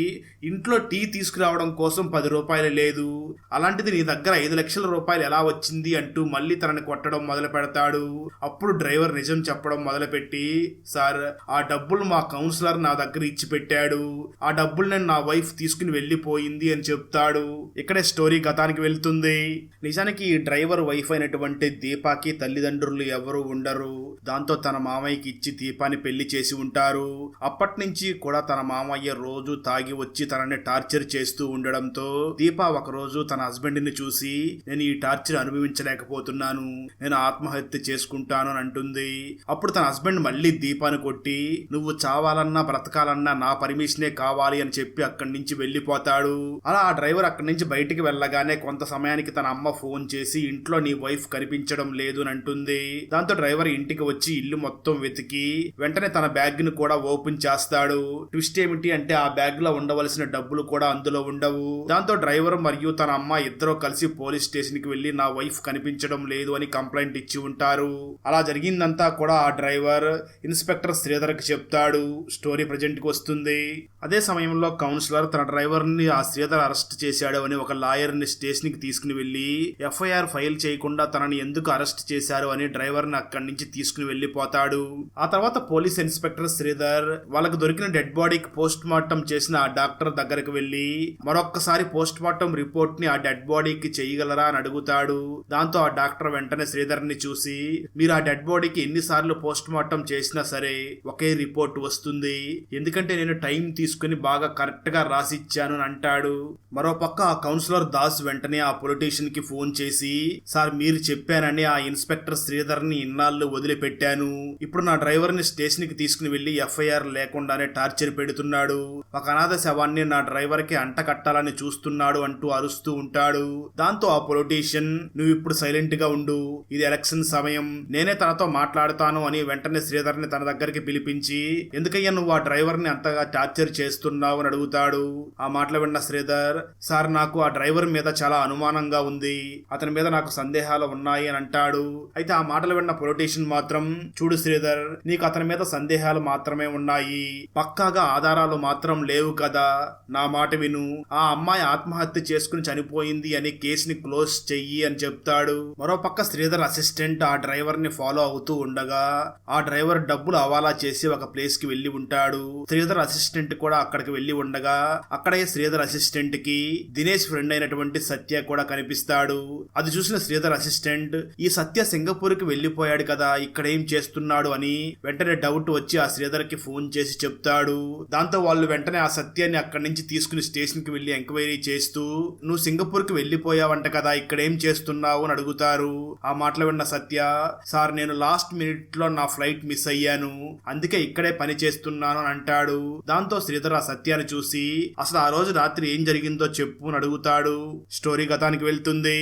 [SPEAKER 1] ఇంట్లో టీ తీసుకురావడం కోసం 10 రూపాయలు లేదు, అలాంటిది నీ దగ్గర 5 లక్షల రూపాయలు ఎలా వచ్చింది అంటూ మళ్ళీ తనని కొట్టడం మొదలు పెడతాడు. అప్పుడు డ్రైవర్ నిజం చెప్పడం మొదలుపెట్టి, సార్ ఆ డబ్బులు మా కౌన్సిలర్ నా దగ్గర ఇచ్చి పెట్టాడు, ఆ డబ్బులు నేను నా వైఫ్ తీసుకుని వెళ్ళిపోయింది అని చెప్తాడు. ఇక్కడే స్టోరీ గతానికి వెళ్తుంది. నిజానికి ఈ డ్రైవర్ వైఫ్ అయినటువంటి దీపాకి తల్లిదండ్రులు ఎవరు ఉండరు. దాంతో తన మామయ్యకి ఇచ్చి దీపాన్ని పెళ్లి చేసి ఉంటారు. అప్పటి నుంచి కూడా తన మామయ్య రోజు తాగి వచ్చి తనని టార్చర్ చేస్తూ ఉండడంతో దీప ఒక రోజు తన హస్బెండ్ ని చూసి, నేను ఈ టార్చర్ అనుభవించలేకపోతున్నాను, నేను ఆత్మహత్య చేసుకుంటాను అని అంటుంది. అప్పుడు తన హస్బెండ్ మళ్ళీ దీపాన్ని కొట్టి, నువ్వు చావాలన్నా బ్రతకాలన్నా నా పర్మిషనే కావాలి అని చెప్పి అక్కడి నుంచి వెళ్ళిపోతాడు. అలా ఆ డ్రైవర్ అక్కడి నుంచి బయటికి వెళ్ళగానే కొంత సమయానికి తన అమ్మ ఫోన్ చేసి, ఇంట్లో నీ వైఫ్ కనిపించడం లేదు అని అంటుంది. దాంతో డ్రైవర్ ఇంటికి వచ్చి ఇల్లు మొత్తం వెతికి వెంటనే తన బ్యాగ్ ని కూడా ఓపెన్ చేస్తాడు. ట్విస్ట్ ఏమిటి అంటే ఆ బ్యాగ్ లో ఉండవలసిన డబ్బులు కూడా అందులో ఉండవు. దాంతో డ్రైవర్ మరియు తన అమ్మ ఇద్దరు కలిసి పోలీస్ స్టేషన్ కి వెళ్లి నా వైఫ్ కనిపించడం లేదు అని కంప్లైంట్ ఇచ్చి ఉంటారు. అలా జరిగిందంతా కూడా ఆ డ్రైవర్ ఇన్స్పెక్టర్ శ్రీధర్ కి చెప్తాడు. స్టోరీ ప్రజెంట్ కి వస్తుంది. అదే సమయంలో కౌన్సిలర్ తన డ్రైవర్ ని ఆ శ్రీధర్ అరెస్ట్ చేశాడు అని ఒక లాయర్ ని స్టేషన్ కి తీసుకుని వెళ్లి ఎఫ్ఐఆర్ ఫైల్ చేయకుండా తనని ఎందుకు అరెస్ట్ చేశారు అని డ్రైవర్ ని అక్కడి నుంచి తీసుకుని వెళ్లిపోతాడు. ఆ తర్వాత పోలీస్ ఇన్స్పెక్టర్ శ్రీధర్ వాళ్ళకు దొరికిన డెడ్ బాడీకి పోస్ట్ మార్టం చేసిన ఆ డాక్టర్ దగ్గరకు వెళ్లి మరొక్కసారి పోస్ట్ మార్టం రిపోర్ట్ ని ఆ డెడ్ బాడీకి చేయగలరా అని అడుగుతాడు. దాంతో ఆ డాక్టర్ వెంటనే శ్రీధర్ ని చూసి, మీరు ఆ డెడ్ బాడీకి ఎన్నిసార్లు పోస్ట్ మార్టం చేసినా సరే ఒకే రిపోర్ట్ వస్తుంది, ఎందుకంటే నేను టైం తీసుకుని బాగా కరెక్ట్ గా రాసిచ్చాను అని అంటాడు. మరోపక్క ఆ కౌన్సిలర్ దాస్ వెంటనే ఆ పొలిటీషియన్ కి ఫోన్ చేసి, సార్ మీరు చెప్పానని ఆ ఇన్స్పెక్టర్ శ్రీధర్ ని ఇన్నాళ్ళు వదిలిపెట్టాను, ఇప్పుడు నా డ్రైవర్ ని స్టేషన్ కి తీసుకుని వెళ్లి ఎఫ్ఐఆర్ లేకుండానే టార్చర్ పెడుతున్నాడు, ఒక అనాథ శవాన్ని నా డ్రైవర్ కి అంట కట్టాలని చూస్తున్నాడు అంటూ అరుస్తూ ఉంటాడు. దాంతో ఆ పొలిటీషియన్, నువ్వు ఇప్పుడు సైలెంట్ గా ఉండు, ఇది ఎలక్షన్ సమయం, నేనే తనతో మాట్లాడతాను అని వెంటనే శ్రీధర్ ని తన దగ్గరికి పిలిపించి, ఎందుకయ్యా నువ్వు ఆ డ్రైవర్ ని అంతగా టార్చర్ చేస్తున్నావు అని అడుగుతాడు. ఆ మాటలు విన్న శ్రీధర్, సార్ నాకు ఆ డ్రైవర్ మీద చాలా అనుమానంగా ఉంది, అతని మీద నాకు సందేహాలు ఉన్నాయి అని అంటాడు. అయితే ఆ మాటలు విన్న పొలిటీషియన్ మాత్రం, చూడు శ్రీధర్, నీకు అతని మీద సందేహాలు మాత్రమే ఉన్నాయి, పక్కాగా ఆధారాలు మాత్రం లేవు కదా, నా మాట విను, ఆ అమ్మాయి ఆత్మహత్య చేసుకుని చనిపోయింది అని కేసుని క్లోజ్ చెయ్యి అని చెప్తాడు. మరోపక్క శ్రీధర్ అసిస్టెంట్ ఆ డ్రైవర్ ని ఫాలో అవుతూ ఉండగా ఆ డ్రైవర్ డబ్బులు హవాలా చేసి ఒక ప్లేస్ కి వెళ్లి ఉంటాడు. శ్రీధర్ అసిస్టెంట్ కూడా అక్కడికి వెళ్లి ఉండగా అక్కడే శ్రీధర్ అసిస్టెంట్ కి దినేష్ ఫ్రెండ్ అయినటువంటి సత్య కూడా కనిపిస్తాడు. అది చూసిన శ్రీధర్ అసిస్టెంట్, ఈ సత్య సింగపూర్ కి వెళ్లిపోయాడు కదా, ఇక్కడ ఏం చేస్తున్నాడు అని వెంటనే డౌట్ వచ్చి ఆ శ్రీధర్ కి ఫోన్ చేసి చెప్తాడు. దాంతో వాళ్ళు వెంటనే ఆ సత్యాన్ని అక్కడి నుంచి తీసుకుని స్టేషన్ కి వెళ్లి ఎంక్వైరీ చేస్తూ, నువ్వు సింగపూర్ కి వెళ్లిపోయావంట కదా, ఇక్కడ ఏం చేస్తున్నావు అని అడుగుతారు. ఆ మాటలు విన్న సత్య, సార్ నేను లాస్ట్ మినిట్ లో నా ఫ్లైట్ మిస్ అయ్యాను, అందుకే ఇక్కడే పని చేస్తున్నాను అని అంటాడు. దాంతో శ్రీధర్ ఆ సత్యాన్ని చూసి, అసలు ఆ రోజు రాత్రి ఏం జరిగిందో చెప్పు అని అడుగుతాడు. స్టోరీ గతానికి వెళ్తుంది.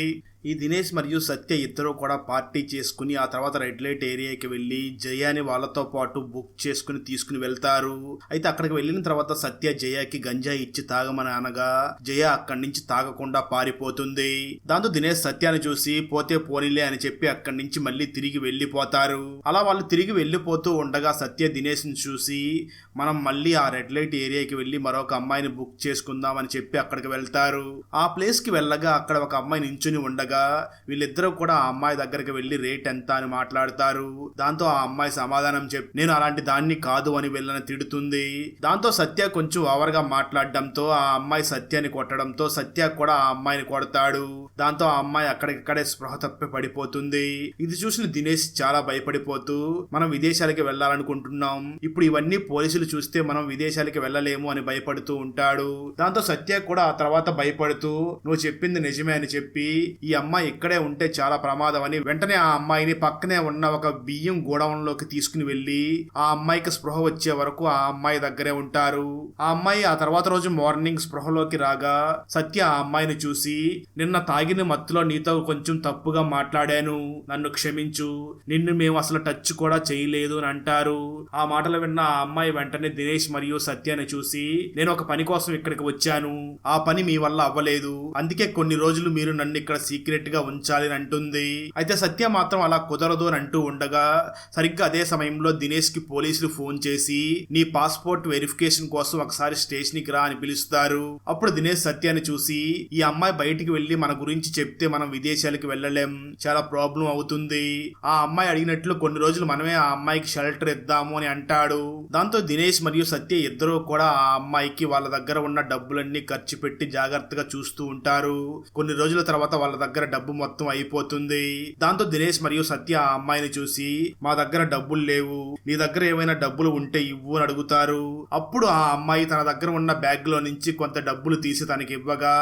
[SPEAKER 1] ఈ దినేష్ మరియు సత్య ఇద్దరు కూడా పార్టీ చేసుకుని ఆ తర్వాత రెడ్ లైట్ ఏరియాకి వెళ్లి జయాని వాళ్ళతో పాటు బుక్ చేసుకుని తీసుకుని వెళ్తారు. అయితే అక్కడికి వెళ్ళిన తర్వాత సత్య జయాకి గంజాయి ఇచ్చి తాగమని అనగా జయ అక్కడి నుంచి తాగకుండా పారిపోతుంది. దాంతో దినేష్ సత్యాన్ని చూసి, పోతే పోనీలే అని చెప్పి అక్కడి నుంచి మళ్ళీ తిరిగి వెళ్లిపోతారు. అలా వాళ్ళు తిరిగి వెళ్లిపోతూ ఉండగా సత్య దినేష్ ని చూసి, మనం మళ్ళీ ఆ రెడ్ లైట్ ఏరియాకి వెళ్లి మరొక అమ్మాయిని బుక్ చేసుకుందాం అని చెప్పి అక్కడికి వెళ్తారు. ఆ ప్లేస్ కి వెళ్ళగా అక్కడ ఒక అమ్మాయి నించుని ఉండగా వీళ్ళిద్దరూ కూడా ఆ అమ్మాయి దగ్గరికి వెళ్లి రేట్ ఎంత అని మాట్లాడతారు. దాంతో ఆ అమ్మాయి సమాధానం చెప్పి, నేను అలాంటి దాన్ని కాదు అని వీళ్ళని తిడుతుంది. దాంతో సత్య కొంచెం ఓవర్ గా మాట్లాడడంతో ఆ అమ్మాయి సత్యాన్ని కొట్టడంతో సత్య కూడా ఆ అమ్మాయిని కొడతాడు. దాంతో ఆ అమ్మాయి అక్కడిక్కడే స్పృహ తప్పి పడిపోతుంది. ఇది చూసిన దినేష్ చాలా భయపడిపోతూ, మనం విదేశాలకి వెళ్లాలనుకుంటున్నాం, ఇప్పుడు ఇవన్నీ పోలీసులు చూస్తే మనం విదేశాలకి వెళ్లలేము అని భయపడుతూ ఉంటాడు. దాంతో సత్య కూడా ఆ తర్వాత భయపడుతూ, నువ్వు చెప్పింది నిజమే అని చెప్పి, ఈ అమ్మాయి ఇక్కడే ఉంటే చాలా ప్రమాదం అని వెంటనే ఆ అమ్మాయిని పక్కనే ఉన్న ఒక బియ్యం గోడౌన్ లోకి తీసుకుని వెళ్లి ఆ అమ్మాయికి స్పృహ వచ్చే వరకు ఆ అమ్మాయి దగ్గరే ఉంటారు. ఆ అమ్మాయి ఆ తర్వాత రోజు మార్నింగ్ స్పృహలోకి రాగా సత్య ఆ అమ్మాయిని చూసి, నిన్న తాగిన మత్తులో నీతో కొంచెం తప్పుగా మాట్లాడాను, నన్ను క్షమించు, నిన్ను మేము అసలు టచ్ కూడా చేయలేదు అని అంటారు. ఆ మాటలు విన్న ఆ అమ్మాయి వెంటనే దినేష్ మరియు సత్యాన్ని చూసి, నేను ఒక పని కోసం ఇక్కడికి వచ్చాను, ఆ పని మీ వల్ల అవ్వలేదు, అందుకే కొన్ని రోజులు మీరు నన్ను ఇక్కడ సీక్రెట్ గా ఉంచాలి అని అంటుంది. అయితే సత్య మాత్రం అలా కుదరదు అని అంటూ ఉండగా సరిగ్గా అదే సమయంలో దినేష్ కి పోలీసులు ఫోన్ చేసి, నీ పాస్పోర్ట్ వెరిఫికేషన్ కోసం ఒకసారి స్టేషన్ కి రా అని పిలుస్తారు. అప్పుడు దినేష్ సత్యాన్ని చూసి, ఈ అమ్మాయి బయటికి వెళ్లి మన గురించి చెప్తే మనం విదేశాలకు వెళ్లలేం, చాలా ప్రాబ్లం అవుతుంది, ఆ అమ్మాయి అడిగినట్లు కొన్ని రోజులు మనమే ఆ అమ్మాయికి షెల్టర్ ఇద్దాము అని అంటాడు. దాంతో దినేష్ మరియు సత్య ఇద్దరు కూడా ఆ అమ్మాయికి వాళ్ళ దగ్గర ఉన్న డబ్బులన్నీ ఖర్చు పెట్టి జాగ్రత్తగా చూస్తూ ఉంటారు. కొన్ని రోజుల తర్వాత వాళ్ళ దగ్గర డబ్బు మొత్తం అయిపోతుంది. దాంతో దినేష్ మరియు సత్య ఆ అమ్మాయిని చూసి, మా దగ్గర డబ్బులు లేవు, నీ దగ్గర ఏమైనా డబ్బులు ఉంటే ఇవ్వు అని అడుగుతారు. అప్పుడు ఆ అమ్మాయి తన దగ్గర ఉన్న బ్యాగ్ లో నుంచి కొంత డబ్బులు తీసి తనకి ఇవ్వగా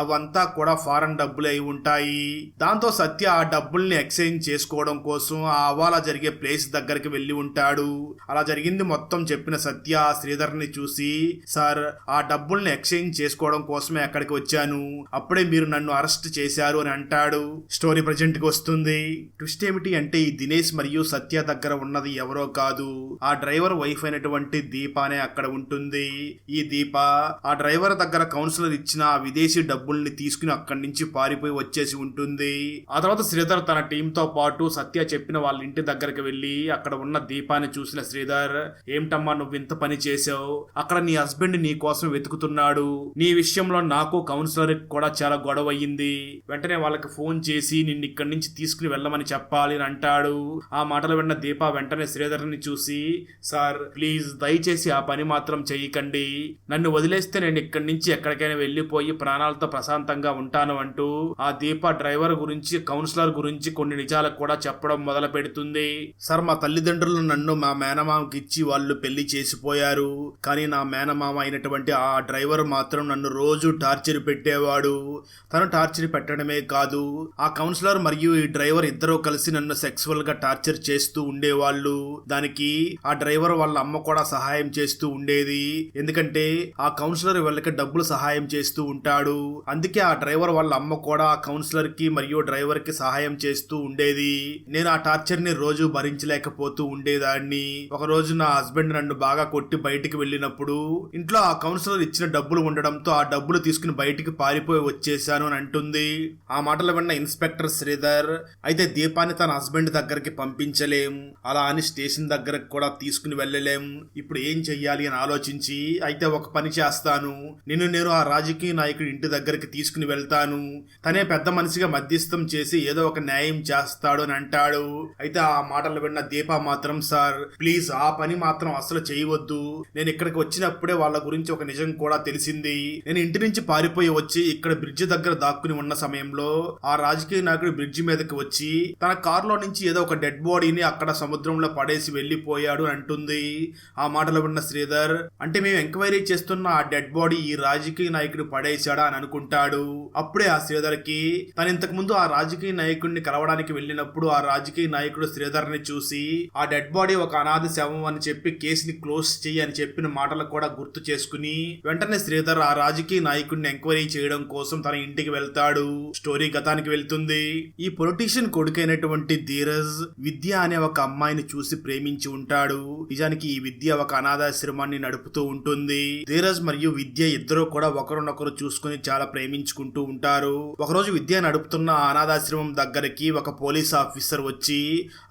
[SPEAKER 1] అవంతా కూడా ఫారెన్ డబ్బులు అయి ఉంటాయి. దాంతో సత్య ఆ డబ్బుల్ని ఎక్స్చేంజ్ చేసుకోవడం కోసం ఆ అవాలా జరిగే ప్లేస్ దగ్గరికి వెళ్లి ఉంటాడు. అలా జరిగింది మొత్తం చెప్పిన సత్య ఆ శ్రీధర్ ని చూసి, సార్ ఆ డబ్బుల్ని ఎక్స్చేంజ్ చేసుకోవడం కోసమే అక్కడికి వచ్చాను, అప్పుడే మీరు నన్ను అరెస్ట్ చేశారు అని అని అంటాడు. స్టోరీ ప్రజెంట్ కి వస్తుంది. ట్విస్ట్ ఏమిటి అంటే ఈ దినేష్ మరియు సత్య దగ్గర ఉన్నది ఎవరో కాదు, ఆ డ్రైవర్ వైఫ్ అయినటువంటి దీపానే అక్కడ ఉంటుంది. ఈ దీప ఆ డ్రైవర్ దగ్గర కౌన్సిలర్ ఇచ్చిన ఆ విదేశీ డబ్బుల్ని తీసుకుని అక్కడి నుంచి పారిపోయి వచ్చేసి ఉంటుంది. ఆ తర్వాత శ్రీధర్ తన టీం తో పాటు సత్య చెప్పిన వాళ్ళ ఇంటి దగ్గరికి వెళ్లి అక్కడ ఉన్న దీపాన్ని చూసిన శ్రీధర్, ఏమిటమ్మా నువ్వు ఇంత పని చేసావు, అక్కడ నీ హస్బెండ్ నీ కోసం వెతుకుతున్నాడు, నీ విషయంలో నాకు కౌన్సిలర్ కూడా చాలా గొడవ అయ్యింది, వెంటనే వాళ్ళకి ఫోన్ చేసి నిన్ను ఇక్కడి నుంచి తీసుకుని వెళ్ళమని చెప్పాలి అని అంటాడు. ఆ మాటలు విన్న దీప వెంటనే శ్రీధర్ ని చూసి, సార్ ప్లీజ్ దయచేసి ఆ పని మాత్రం చెయ్యకండి, నన్ను వదిలేస్తే నేను ఇక్కడి నుంచి ఎక్కడికైనా వెళ్లిపోయి ప్రాణాలతో ప్రశాంతంగా ఉంటాను అంటూ ఆ దీప డ్రైవర్ గురించి కౌన్సిలర్ గురించి కొన్ని నిజాలకు కూడా చెప్పడం మొదలు పెడుతుంది. సార్ మా తల్లిదండ్రులు నన్ను మా మేనమామకి ఇచ్చి వాళ్ళు పెళ్లి చేసిపోయారు, కానీ నా మేనమామ అయినటువంటి ఆ డ్రైవర్ మాత్రం నన్ను రోజు టార్చర్ పెట్టేవాడు. తను టార్చర్ పెట్టడమే కాదు, ఆ కౌన్సిలర్ మరియు ఈ డ్రైవర్ ఇద్దరూ కలిసి నన్ను సెక్సువల్ గా టార్చర్ చేస్తూ ఉండేవాళ్ళు. దానికి ఆ డ్రైవర్ వాళ్ళ అమ్మ కూడా సహాయం చేస్తూ ఉండేది, ఎందుకంటే ఆ కౌన్సిలర్ వీళ్ళకి డబ్బులు సహాయం చేస్తూ ఉంటాడు. అందుకే ఆ డ్రైవర్ వాళ్ళ అమ్మ కూడా ఆ కౌన్సిలర్ కి మరియు డ్రైవర్ కి సహాయం చేస్తూ ఉండేది. నేను ఆ టార్చర్ ని రోజు భరించలేకపోతూ ఉండేదాన్ని. ఒక రోజు నా హస్బెండ్ నన్ను బాగా కొట్టి బయటికి వెళ్ళినప్పుడు ఇంట్లో ఆ కౌన్సిలర్ ఇచ్చిన డబ్బులు ఉండడంతో ఆ డబ్బులు తీసుకుని బయటికి పారిపోయి వచ్చేసాను అని అంటుంది. ఆ మాటలు విన్న ఇన్స్పెక్టర్ శ్రీధర్, అయితే దీపాన్ని తన హస్బెండ్ దగ్గరికి పంపించలేం, అలా అని స్టేషన్ దగ్గరకు కూడా తీసుకుని వెళ్ళలేం, ఇప్పుడు ఏం చెయ్యాలి అని ఆలోచించి, అయితే ఒక పని చేస్తాను, నేను ఆ రాజకీయ నాయకుడి ఇంటి దగ్గరికి తీసుకుని వెళ్తాను, తనే పెద్ద మనిషిగా మధ్యస్థం చేసి ఏదో ఒక న్యాయం చేస్తాడు అని అంటాడు. అయితే ఆ మాటలు విన్న దీప మాత్రం, సార్ ప్లీజ్ ఆ పని మాత్రం అసలు చేయవద్దు, నేను ఇక్కడికి వచ్చినప్పుడే వాళ్ళ గురించి ఒక నిజం కూడా తెలిసింది, నేను ఇంటి నుంచి పారిపోయి వచ్చి ఇక్కడ బ్రిడ్జి దగ్గర దాక్కుని ఉన్న సమయంలో ఆ రాజకీయ నాయకుడు బ్రిడ్జి మీదకి వచ్చి తన కారులో నుంచి ఏదో ఒక డెడ్ బాడీని అక్కడ సముద్రంలో పడేసి వెళ్లిపోయాడు అని అంటుంది. ఆ మాటలు విన్న శ్రీధర్, అంటే మేము ఎంక్వైరీ చేస్తున్న ఆ డెడ్ బాడీ ఈ రాజకీయ నాయకుడు పడేశాడా అని అనుకుంటాడు. అప్పుడే ఆ శ్రీధర్ కి తను ఇంతకు ముందు ఆ రాజకీయ నాయకుడిని కలవడానికి వెళ్ళినప్పుడు ఆ రాజకీయ నాయకుడు శ్రీధర్ ని చూసి ఆ డెడ్ బాడీ ఒక అనాథ శవం అని చెప్పి కేసుని క్లోజ్ చెయ్యి అని చెప్పిన మాటలు కూడా గుర్తు చేసుకుని వెంటనే శ్రీధర్ ఆ రాజకీయ నాయకుడిని ఎంక్వైరీ చేయడం కోసం తన ఇంటికి వెళ్తాడు. స్టోరీ గతానికి వెళ్తుంది. ఈ పొలిటీషియన్ కొడుకైనటువంటి ధీరజ్ విద్య అనే ఒక అమ్మాయిని చూసి ప్రేమించి ఉంటాడు. నిజానికి ఈ విద్య ఒక అనాథాశ్రమాన్ని నడుపుతూ ఉంటుంది. ధీరజ్ మరియు విద్య ఇద్దరు కూడా ఒకరినొకరు చూసుకుని చాలా ప్రేమించుకుంటూ ఉంటారు. ఒకరోజు విద్య నడుపుతున్న ఆ అనాథాశ్రమం దగ్గరికి ఒక పోలీస్ ఆఫీసర్ వచ్చి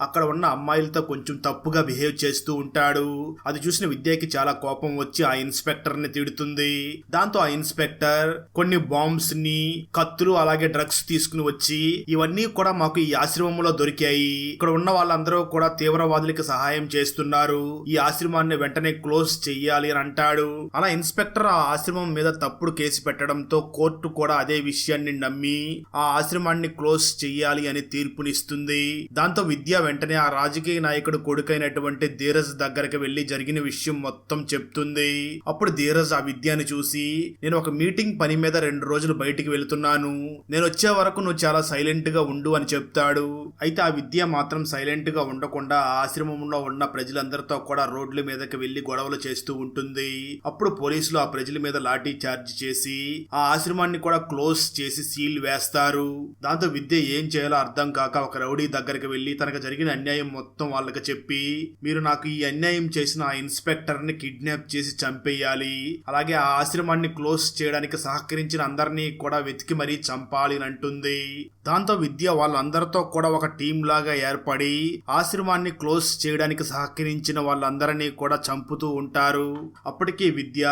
[SPEAKER 1] అక్కడ ఉన్న అమ్మాయిలతో కొంచెం తప్పుగా బిహేవ్ చేస్తూ ఉంటాడు. అది చూసిన విద్యకి చాలా కోపం వచ్చి ఆ ఇన్స్పెక్టర్ ని తిడుతుంది. దాంతో ఆ ఇన్స్పెక్టర్ కొన్ని బాంబ్స్ ని, కత్తులు, అలాగే డ్రగ్స్ తీసుకుని వచ్చి, ఇవన్నీ కూడా మాకు ఈ ఆశ్రమంలో దొరికాయి, ఇక్కడ ఉన్న వాళ్ళందరూ కూడా తీవ్రవాదులకు సహాయం చేస్తున్నారు, ఈ ఆశ్రమాన్ని వెంటనే క్లోజ్ చెయ్యాలి అని అంటాడు. అలా ఇన్స్పెక్టర్ ఆ ఆశ్రమం మీద తప్పుడు కేసు పెట్టడంతో కోర్టు కూడా అదే విషయాన్ని నమ్మి ఆ ఆశ్రమాన్ని క్లోజ్ చెయ్యాలి అని తీర్పునిస్తుంది. దాంతో విద్య వెంటనే ఆ రాజకీయ నాయకుడు కొడుకైనటువంటి ధీరజ్ దగ్గరికి వెళ్లి జరిగిన విషయం మొత్తం చెప్తుంది. అప్పుడు ధీరజ్ ఆ విద్యని చూసి, నేను ఒక మీటింగ్ పని మీద 2 రోజులు బయటికి వెళ్తున్నాను, నేను వచ్చే వరకు నువ్వు చాలా సైలెంట్ గా ఉండు అని చెప్తాడు. అయితే ఆ విద్య మాత్రం సైలెంట్ గా ఉండకుండా ఆ ఆశ్రమంలో ఉన్న ప్రజలందరితో కూడా రోడ్ల మీదకి వెళ్లి గొడవలు చేస్తూ ఉంటుంది. అప్పుడు పోలీసులు ఆ ప్రజల మీద లాఠీ చార్జ్ చేసి ఆ ఆశ్రమాన్ని కూడా క్లోజ్ చేసి సీల్ వేస్తారు. దాంతో విద్య ఏం చేయాలో అర్థం కాక ఒక రౌడీ దగ్గరికి వెళ్లి తనకు జరిగిన అన్యాయం మొత్తం వాళ్ళకి చెప్పి, మీరు నాకు ఈ అన్యాయం చేసిన ఆ ఇన్స్పెక్టర్ ని కిడ్నాప్ చేసి చంపేయాలి, అలాగే ఆ ఆశ్రమాన్ని క్లోజ్ చేయడానికి సహకరించిన అందరినీ కూడా వెతికి మరీ చంపాలి అని అంటుంది. దాంతో విద్య వాళ్ళందరితో కూడా ఒక టీం లాగా ఏర్పడి ఆశ్రమాన్ని క్లోజ్ చేయడానికి సహకరించిన వాళ్ళందరినీ కూడా చంపుతూ ఉంటారు. అప్పటికి విద్య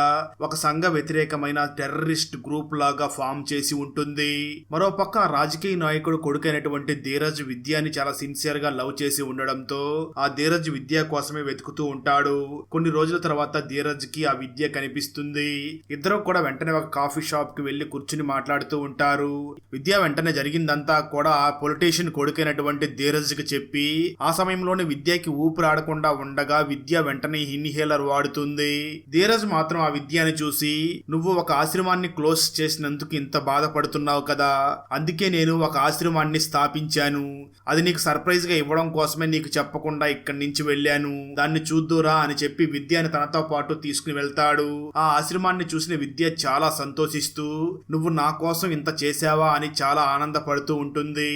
[SPEAKER 1] ఒక సంఘ వ్యతిరేకమైన టెర్రరిస్ట్ గ్రూప్ లాగా ఫామ్ చేసి ఉంటుంది. మరోపక్క రాజకీయ నాయకుడు కొడుకైనటువంటి ధీరజ్ విద్యాని చాలా సిన్సియర్ గా లవ్ చేసి ఉండడంతో ఆ ధీరజ్ విద్య కోసమే వెతుకుతూ ఉంటాడు. కొన్ని రోజుల తర్వాత ధీరజ్ కి ఆ విద్య కనిపిస్తుంది. ఇద్దరు కూడా వెంటనే ఒక కాఫీ షాప్ కి వెళ్లి కూర్చుని మాట్లాడుతూ ఉంటారు. విద్య వెంటనే జరిగిందంతా కూడా ఆ పొలిటీషియన్ కొడుకైనటువంటి ధీరజ్ కి చెప్పి ఆ సమయంలోనే విద్యకి ఊపిరాడకుండా ఉండగా విద్య వెంటనే ఇన్హేలర్ వాడుతుంది. ధీరజ్ మాత్రం ఆ విద్యని చూసి, నువ్వు ఒక ఆశ్రమాన్ని క్లోజ్ చేసినందుకు ఇంత బాధపడుతున్నావు కదా, అందుకే నేను ఒక ఆశ్రమాన్ని స్థాపించాను, అది నీకు సర్ప్రైజ్ గా ఇవ్వడం కోసమే నీకు చెప్పకుండా ఇక్కడి నుంచి వెళ్ళాను, దాన్ని చూద్దురా అని చెప్పి విద్యని తనతో పాటు తీసుకుని వెళ్తాడు. ఆ ఆశ్రమాన్ని చూసిన విద్య చాలా సంతోషిస్తూ, నువ్వు నా కోసం ఇంత చేసావా అని చాలా ఆనందపడుతూ ఉంటుంది.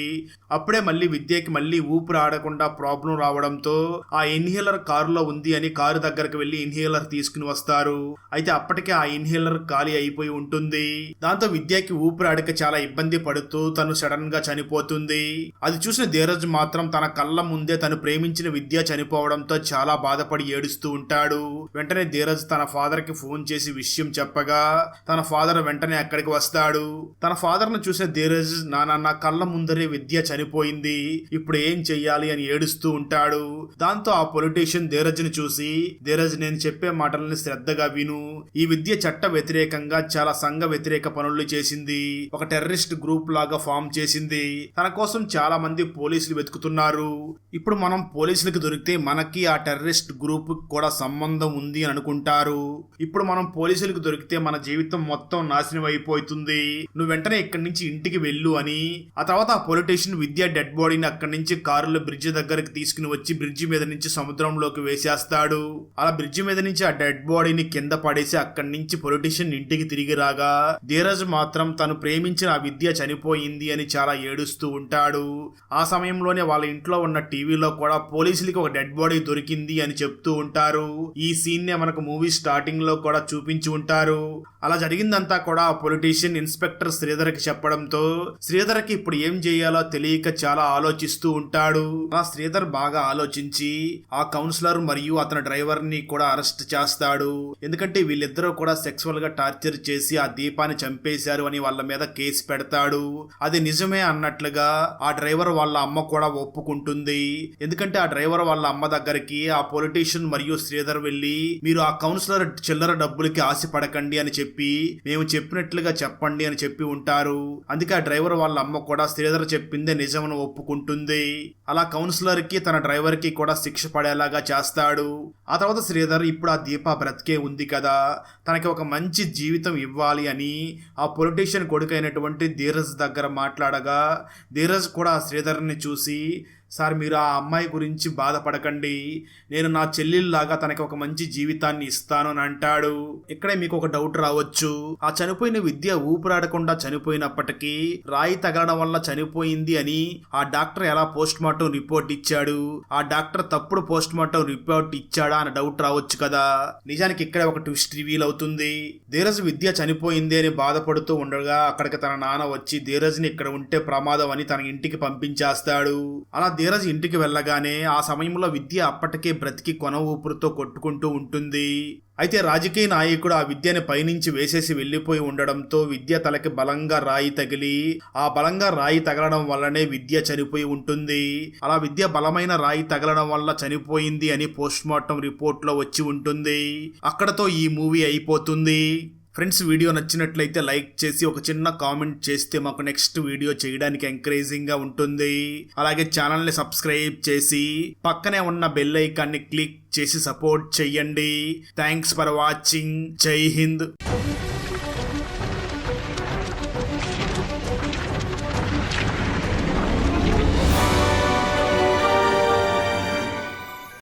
[SPEAKER 1] అప్పుడే మళ్ళీ విద్యకి మళ్ళీ ఊపిరి ఆడకుండా ప్రాబ్లం రావడంతో ఆ ఇన్హేలర్ కారులో ఉంది అని కారు దగ్గరకు వెళ్లి ఇన్హేలర్ తీసుకుని వస్తారు. అయితే అప్పటికే ఆ ఇన్హేలర్ ఖాళీ అయిపోయి ఉంటుంది. దాంతో విద్యకి ఊపిరి ఆడక చాలా ఇబ్బంది పడుతూ తను సడన్ గా చనిపోతుంది. అది చూసిన ధీరజ్ మాత్రం తన కళ్ళ ముందే తను ప్రేమించిన విద్య చనిపోవడంతో చాలా బాధపడి ఏడుస్తూ ఉంటాడు. వెంటనే ధీరజ్ తన ఫాదర్ కి ఫోన్ చేసి విషయం చెప్పగా తన ఫాదర్ వెంటనే అక్కడికి వస్తాడు. తన ఫాదర్ ను చూసిన ధీరజ్, నా కళ్ళ ముందరే విద్య చనిపోయింది, ఇప్పుడు ఏం చెయ్యాలి అని ఏడుస్తూ ఉంటాడు. దాంతో ఆ పొలిటీషియన్ ధీరజ్ ని చూసి, ధీరజ్ నేను చెప్పే మాటల్ని శ్రద్ధగా విను. ఈ విద్య చట్ట వ్యతిరేకంగా చాలా సంఘ వ్యతిరేక పనులు చేసింది, ఒక టెర్రరిస్ట్ గ్రూప్ లాగా ఫామ్ చేసింది. తన కోసం చాలా మంది పోలీసులు వెతుకుతున్నారు. ఇప్పుడు మనం పోలీసులకు దొరికితే మనకి ఆ టెర్రరిస్ట్ గ్రూప్ కూడా సంబంధం ఉంది అని అనుకుంటారు. ఇప్పుడు మనం పోలీసులకు దొరికితే మన జీవితం మొత్తం నాశనం అయిపోతుంది, నువ్వు వెంటనే ఇక్కడి నుంచి ఇంటికి వెళ్ళు అని. ఆ తర్వాత ఆ పొలిటీషియన్ విద్య డెడ్ బాడీని అక్కడి నుంచి కారులో బ్రిడ్జి దగ్గరికి తీసుకుని వచ్చి బ్రిడ్జి మీద నుంచి సముద్రంలోకి వేసేస్తాడు. అలా బ్రిడ్జి మీద నుంచి ఆ డెడ్ బాడీని కింద పడేసి అక్కడి నుంచి పొలిటీషియన్ ఇంటికి తిరిగి రాగా ధీరజ్ మాత్రం తను ప్రేమించిన ఆ విద్య చనిపోయింది అని చాలా ఏడుస్తూ ఉంటాడు. ఆ సమయంలోనే వాళ్ళ ఇంట్లో ఉన్న టీవీలో కూడా పోలీసులకి ఒక డెడ్ బాడీ దొరికింది అని చెప్తూ ఉంటారు. ఈ సీన్ నే మనకు మూవీ స్టార్టింగ్ లో కూడా చూపించి ఉంటారు. అలా జరిగిందంతా కూడా ఆ పొలిటీషియన్ ఇన్స్పెక్టర్ శ్రీధర్ కి చెప్పడంతో శ్రీధర్ కి ఇప్పుడు ఏం చేయాలో తెలియక చాలా ఆలోచిస్తూ ఉంటాడు. ఆ శ్రీధర్ బాగా ఆలోచించి ఆ కౌన్సిలర్ మరియు అతని డ్రైవర్ ని కూడా అరెస్ట్ చేస్తాడు. ఎందుకంటే వీళ్ళిద్దరూ కూడా సెక్సువల్ గా టార్చర్ చేసి ఆ దీపాన్ని చంపేశారు అని వాళ్ళ మీద కేసు పెడతాడు. అది నిజమే అన్నట్లుగా ఆ డ్రైవర్ వాళ్ళ అమ్మ కూడా ఒప్పుకుంటుంది. ఎందుకంటే ఆ డ్రైవర్ వాళ్ళ అమ్మ దగ్గరికి ఆ పొలిటీషియన్ మరియు శ్రీధర్ వెళ్లి మీరు ఆ కౌన్సిలర్ చిల్లర డబ్బులకి ఆశపడకండి అని చెప్పి మేము చెప్పినట్లుగా చెప్పండి అని చెప్పి ఉంటారు. అందుకే ఆ డ్రైవర్ వాళ్ళ అమ్మ కూడా శ్రీధర్ చెప్పిందే నిజమని ఒప్పుకుంటుంది. అలా కౌన్సిలర్ కి తన డ్రైవర్ కి కూడా శిక్ష పడేలాగా చేస్తాడు. ఆ తర్వాత శ్రీధర్ ఇప్పుడు ఆ దీప బ్రతికే ఉంది కదా, తనకి ఒక మంచి జీవితం ఇవ్వాలి అని ఆ పొలిటీషియన్ కొడుకైనటువంటి ధీరజ్ దగ్గర మాట్లాడగా ధీరజ్ కూడా ఆ శ్రీధర్ని చూసి, సార్ మీరు ఆ అమ్మాయి గురించి బాధపడకండి, నేను నా చెల్లెల్లాగా తనకి ఒక మంచి జీవితాన్ని ఇస్తాను అని అంటాడు. ఇక్కడే మీకు ఒక డౌట్ రావచ్చు, ఆ చనిపోయిన విద్య ఊపిరాడకుండా చనిపోయినప్పటికీ రాయి తగలడం వల్ల చనిపోయింది అని ఆ డాక్టర్ ఎలా పోస్ట్ మార్టం రిపోర్ట్ ఇచ్చాడు, ఆ డాక్టర్ తప్పుడు పోస్ట్ మార్టం రిపోర్ట్ ఇచ్చాడా అని డౌట్ రావచ్చు కదా. నిజానికి ఇక్కడే ఒక ట్విస్ట్ రివీల్ అవుతుంది. ధీరజ్ విద్య చనిపోయింది అని బాధపడుతూ ఉండగా అక్కడికి తన నాన్న వచ్చి ధీరజ్ ని ఇక్కడ ఉంటే ప్రమాదం అని తన ఇంటికి పంపించేస్తాడు. అలా ధీరజ్ ఇంటికి వెళ్ళగానే ఆ సమయంలో విద్య అప్పటికే బ్రతికి కొన ఊపిరితో కొట్టుకుంటూ ఉంటుంది. అయితే రాజకీయ నాయకుడు ఆ విద్యని పైనుంచి వేసేసి వెళ్లిపోయి ఉండడంతో విద్య తలకి బలంగా రాయి తగిలి ఆ బలంగా రాయి తగలడం వల్లనే విద్య చనిపోయి ఉంటుంది. అలా విద్య బలమైన రాయి తగలడం వల్ల చనిపోయింది అని పోస్ట్ మార్టం రిపోర్ట్ లో వచ్చి ఉంటుంది. అక్కడతో ఈ మూవీ అయిపోతుంది. ఫ్రెండ్స్, వీడియో నచ్చినట్లయితే లైక్ చేసి ఒక చిన్న కామెంట్ చేస్తే మాకు నెక్స్ట్ వీడియో చేయడానికి ఎంకరేజింగ్ గా ఉంటుంది. అలాగే ఛానల్ ని సబ్స్క్రైబ్ చేసి పక్కనే ఉన్న బెల్ ఐకాన్ని క్లిక్ చేసి సపోర్ట్ చెయ్యండి. Thanks for watching. జై హింద్.